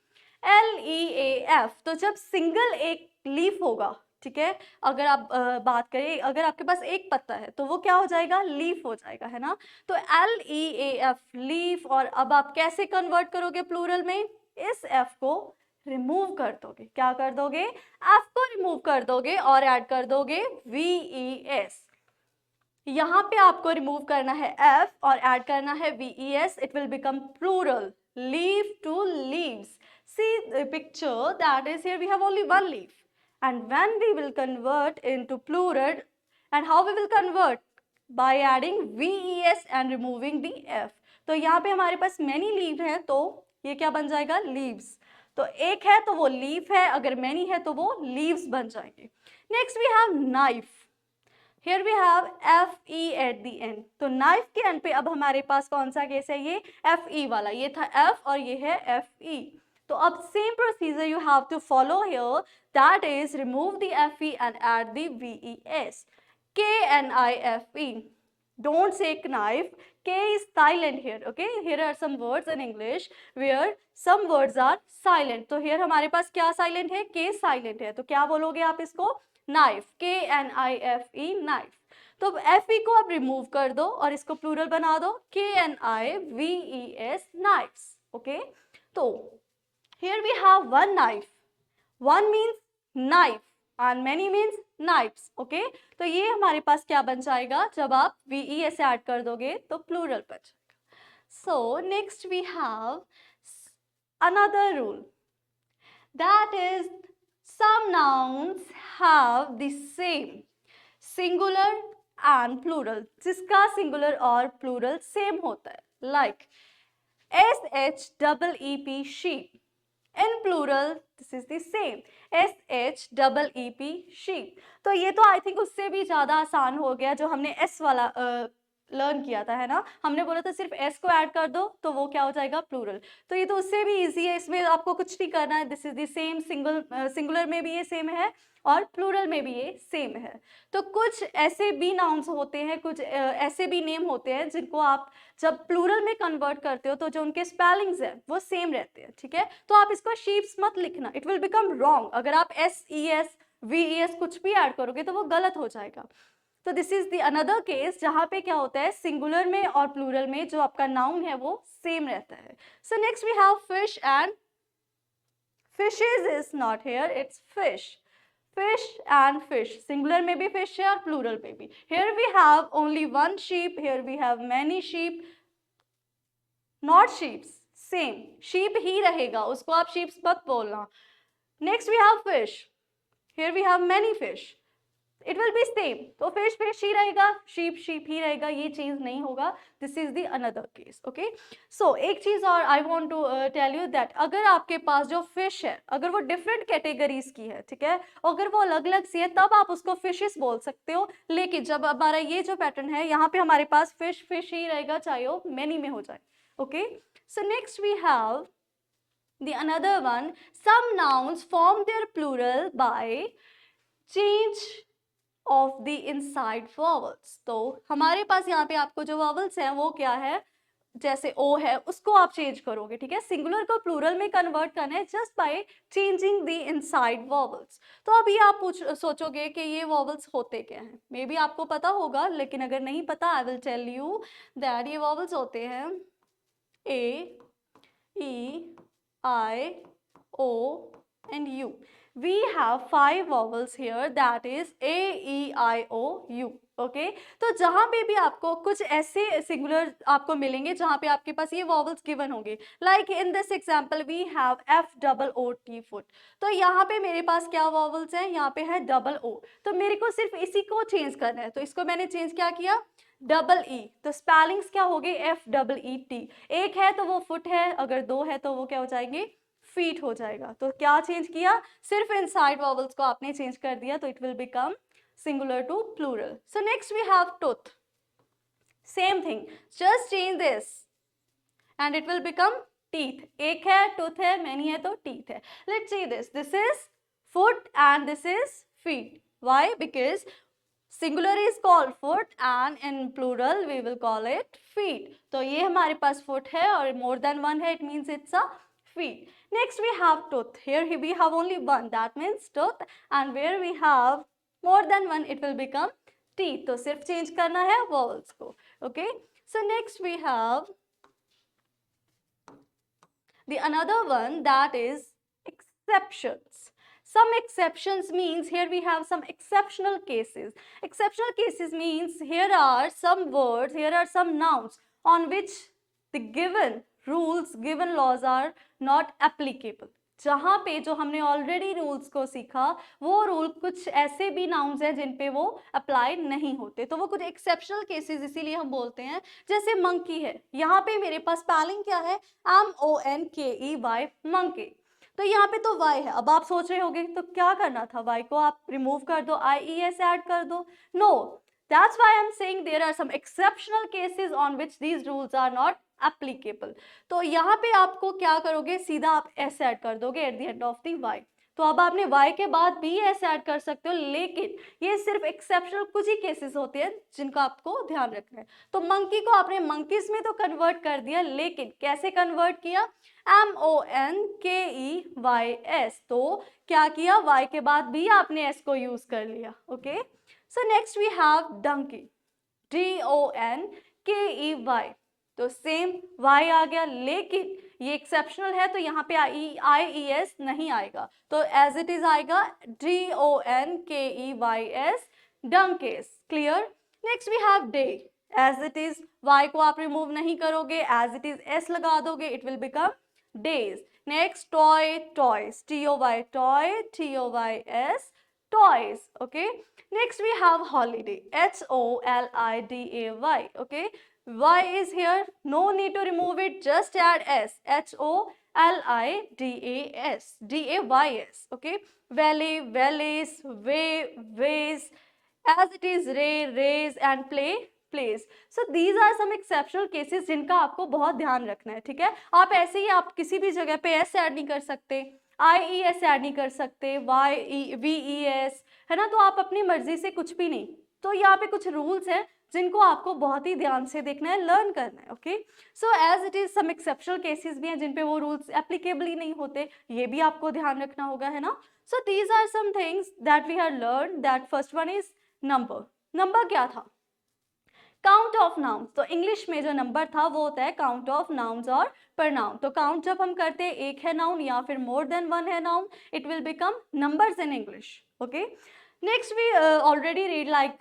LEAF। तो जब सिंगल एक लीफ होगा, ठीक है, अगर आप बात करें, अगर आपके पास एक पत्ता है तो वो क्या हो जाएगा, लीफ हो जाएगा, है ना। तो LEAF, लीफ। और अब आप कैसे कन्वर्ट करोगे प्लूरल में, इस F को रिमूव कर दोगे, क्या कर दोगे, F को रिमूव कर दोगे और ऐड कर दोगे VES। यहाँ पे आपको रिमूव करना है F और ऐड करना है VES, it will become plural, leaf to leaves. See the picture, that is, here we have only one leaf, and when we will convert into plural, And how we will convert? By adding VES and removing the F. तो यहाँ पे हमारे पास many leaf है तो ये क्या बन जाएगा? leaves. तो एक है तो वो leaf है, अगर many है तो वो leaves बन जाएंगे. Next we have knife. Here we have FE at the end. तो knife के end पे अब हमारे पास कौन सा केस है? ये FE वाला. ये था F और ये है FE. तो अब same procedure you have to follow here. That is remove the FE and add the VES. KNIFE. Don't say knife. K is silent here. Okay. Here are some words in English where some words are silent. तो here हमारे पास क्या silent है? K silent है. तो क्या बोलोगे आप इसको? Knife. KNIFE. Knife. तो FE को आप रिमूव कर दो और इसको प्लूरल बना दो. KNIVES. Knives. Okay. तो here we have one knife. One means knife and many means knives. Okay. तो ये हमारे पास क्या बन जाएगा? जब आप VES ऐड कर दोगे तो प्लूरल बन जाएगा. So next we have another rule. That is some nouns have the same singular and plural. जिसका singular और plural same होता है. Like SHEEP sheep. In plural, this is the same. SHEEP sheep. तो ये तो I think उससे भी ज़्यादा आसान हो गया जो हमने S वाला लर्न किया था, है ना. हमने बोला था सिर्फ S को ऐड कर दो तो वो क्या हो जाएगा? प्लूरल. तो ये तो उससे भी इजी है, इसमें आपको कुछ नहीं करना है. This is the same. Singular में भी ये सेम है और प्लूरल में भी ये सेम है. तो कुछ ऐसे भी नाउन्स होते हैं, कुछ ऐसे भी नेम होते हैं जिनको आप जब प्लूरल में कन्वर्ट करते हो तो जो उनके स्पेलिंग्स हैं वो सेम रहते हैं. ठीक है. तो आप इसको शीप्स मत लिखना. It will become wrong. अगर आप SES VES कुछ भी ऐड करोगे तो वो गलत हो जाएगा. तो this is the another case जहाँ पे क्या होता है? सिंगुलर में और प्लूरल में जो आपका नाउन है वो सेम रहता है. So next we have fish and fishes is not here. It's fish. Fish and fish. Singular में भी fish है और plural में भी. Here we have only one sheep. Here we have many sheep. Not sheeps. Same. Sheep ही रहेगा. उसको आप sheeps मत बोलना. Next we have fish. Here we have many fish. It will be same. तो fish fish ही रहेगा, sheep sheep ही रहेगा. ये change नहीं होगा. This is the another case. Okay. So एक चीज और I want to tell you that अगर आपके पास जो fish है, अगर वो different categories की है, ठीक है, अगर वो अलग अलग सी है तब आप उसको fishes बोल सकते हो. लेकिन जब हमारा ये जो पैटर्न है यहाँ पे हमारे पास fish fish ही रहेगा चाहे वो many में हो जाए. Okay. So next we have the another one. Some nouns form their plural by change of the inside vowels. तो हमारे पास यहाँ पे आपको जो vowels हैं वो क्या है? जैसे O है उसको आप चेंज करोगे. ठीक है. सिंगुलर को प्लूरल में कन्वर्ट करना है just by changing the inside vowels. तो अभी आप सोचोगे कि ये वॉवल्स होते क्या हैं. मे बी आपको पता होगा लेकिन अगर नहीं पता I will tell you that ये वॉवल्स होते हैं A, E, I, O and U. We have 5 vowels here, that is A, E, I, O, U. Okay. तो जहाँ पे भी आपको कुछ ऐसे सिंगुलर आपको मिलेंगे जहाँ पे आपके पास ये वॉवल्स गिवन होंगे. Like in this example we have FOOT foot. तो यहाँ पे मेरे पास क्या वॉवल्स हैं? यहाँ पे है डबल O. तो मेरे को सिर्फ इसी को चेंज करना है. तो इसको मैंने चेंज क्या किया? Double E. तो स्पेलिंग्स क्या हो गए? FEET. एक है तो वो फुट है, अगर 2 है तो वो क्या हो जाएंगे? फीट हो जाएगा. तो क्या चेंज किया? सिर्फ इनसाइड वॉवल्स को आपने चेंज कर दिया तो it will become singular to plural. So next we have tooth. Same thing. Just change this and it will become teeth. एक है tooth है, many है तो teeth है. Let's see this. This is foot and this is feet. Why? Because singular is called foot and in plural we will call it feet. तो ये हमारे पास foot है और more than one है, it means it's a feet. Next we have tooth. Here we have only one, that means tooth, and where we have more than one it will become teeth. तो सिर्फ change करना है vowels को. Okay. So next we have the another one, that is exceptions. Some exceptions means here we have some exceptional cases. Exceptional cases means here are some words, here are some nouns on which the given rules, given laws are not applicable. जहाँ पे जो हमने already rules को सीखा वो rule कुछ ऐसे भी नाउन्स हैं जिन पे वो अप्लाई नहीं होते, तो वो कुछ एक्सेप्शनल केसेस इसीलिए हम बोलते हैं। जैसे मंकी है, यहाँ पे मेरे पास स्पेलिंग क्या है, MONKEY, मंकी। तो यहाँ पे तो y है। अब आप सोच रहे होंगे तो क्या करना था, y को आप रिमूव कर दो, IES ऐड कर दो। No, that's why I'm saying there are some exceptional cases on which these rules are not applicable. तो यहाँ पे आपको क्या करोगे, सीधा आप s ऐड कर दोगे at the end of the y। तो अब आपने y के बाद भी s ऐड कर सकते हो, लेकिन ये सिर्फ एक्सेप्शनल कुछ ही केसेस होते हैं जिनका आपको ध्यान रखना है। तो मंकी को आपने मंकीज में तो कन्वर्ट कर दिया, लेकिन कैसे कन्वर्ट किया, MONKEYS। तो क्या किया, y के बाद भी आपने s को यूज कर लिया। Okay, so next we have donkey, DONKEY। तो सेम y आ गया, लेकिन ये एक्सेप्शनल है तो यहाँ पे IES नहीं आएगा, तो एज इट इज आएगा DONKEYS, donkeys. Clear. Next we have day, as it is y को आप रिमूव नहीं करोगे, एज इट इज s लगा दोगे, it will become days. Next toy, toys, TOY, toy, TOYS, toys. Okay, next we have holiday, HOLIDAY. Okay, y is here, no need to remove it, just add s, HOLIDAS, DAYS. Okay, valley, valleys, way, ways, as it is ray, rays, and play, plays. So these are some exceptional cases जिनका आपको बहुत ध्यान रखना है। ठीक है, आप ऐसे ही आप किसी भी जगह पे s ऐड नहीं कर सकते, IES ऐड नहीं कर सकते, VES, है ना, तो आप अपनी मर्जी से कुछ भी नहीं। तो यहाँ पे कुछ रूल्स हैं जिनको आपको बहुत ही ध्यान से देखना है, लर्न करना है। Okay, so as it is some exceptional cases भी हैं जिन पे वो रूल्स एप्लीकेबल ही नहीं होते, ये भी आपको ध्यान रखना होगा, है ना। So these are some things that we have learn. That first one is number. Number क्या था, काउंट ऑफ नाउन्स। तो इंग्लिश में जो नंबर था वो होता है काउंट ऑफ नाउन्स और प्रनाउन। तो काउंट जब हम करते हैं, एक है नाउन या फिर मोर देन वन है noun, it will become numbers in English. Okay, next we already read like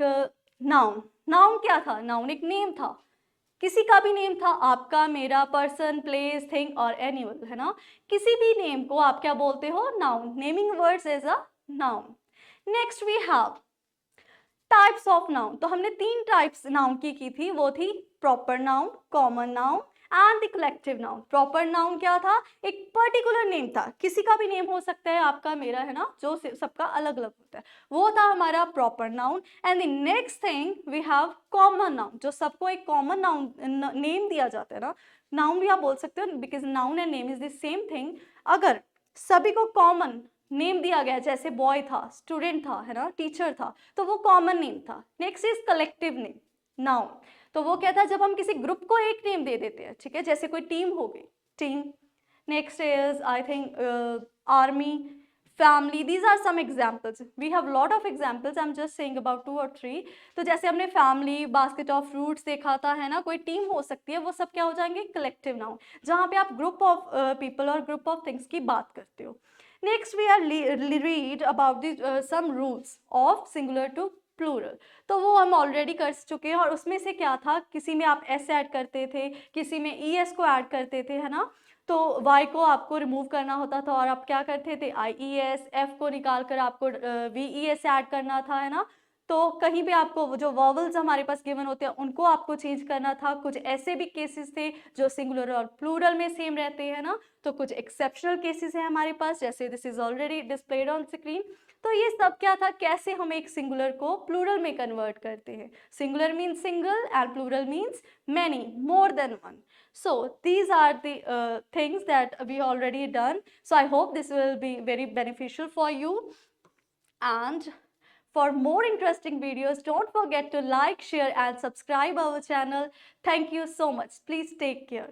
noun. Noun क्या था, नाउन एक नेम था, किसी का भी नेम था, आपका, मेरा, पर्सन, प्लेस, थिंग और एनिमल, है ना। किसी भी नेम को आप क्या बोलते हो, noun. Naming words as a noun. Next we have types of noun. तो हमने 3 टाइप्स नाउन की थी, वो थी proper noun, common noun and the collective noun. Proper noun क्या था, एक पर्टिकुलर नेम था, किसी का भी नेम हो सकता है, आपका, मेरा, है ना, जो सबका अलग अलग होता है, वो था हमारा proper noun. And the next thing we have common noun, जो सबको एक कॉमन नाउन नेम दिया जाता है ना, नाउन भी आप बोल सकते हो, because noun and name is the same thing. अगर सभी को कॉमन नेम दिया गया, जैसे बॉय था, स्टूडेंट था, है ना, टीचर था, तो वो कॉमन नेम था। Next is collective name, noun. तो वो क्या था, जब हम किसी ग्रुप को एक नेम दे देते हैं, ठीक है, जैसे कोई टीम हो गई, team. Next is I think army, family. These are some examples, we have lot of examples, I am just saying about 2 or 3। तो जैसे हमने फैमिली, बास्केट ऑफ फ्रूट्स देखा था, है ना, कोई टीम हो सकती है, वो सब क्या हो जाएंगे, कलेक्टिव नाउन, जहाँ पे आप ग्रुप ऑफ पीपल और ग्रुप ऑफ थिंग्स की बात करते हो। Next we are read about the some rules of singular to plural। तो वो हम ऑलरेडी कर चुके हैं, और उसमें से क्या था, किसी में आप s ऐड करते थे, किसी में es को ऐड करते थे, है ना, तो y को आपको रिमूव करना होता था और आप क्या करते थे, IES, f को निकाल कर आपको VES ऐड करना था, है ना। तो कहीं पे आपको जो वॉवल्स हमारे पास गिवन होते हैं उनको आपको चेंज करना था। कुछ ऐसे भी केसेस थे जो सिंगुलर और प्लूरल में सेम रहते हैं ना, तो कुछ एक्सेप्शनल केसेस हैं हमारे पास, जैसे this is already displayed on screen. तो ये सब क्या था, कैसे हम एक सिंगुलर को प्लूरल में कन्वर्ट करते हैं। Singular means single and plural means many, more than one. So these are the things that we already done. So I hope this will be very beneficial for you. And for more interesting videos, don't forget to like, share and subscribe our channel. Thank you so much. Please take care.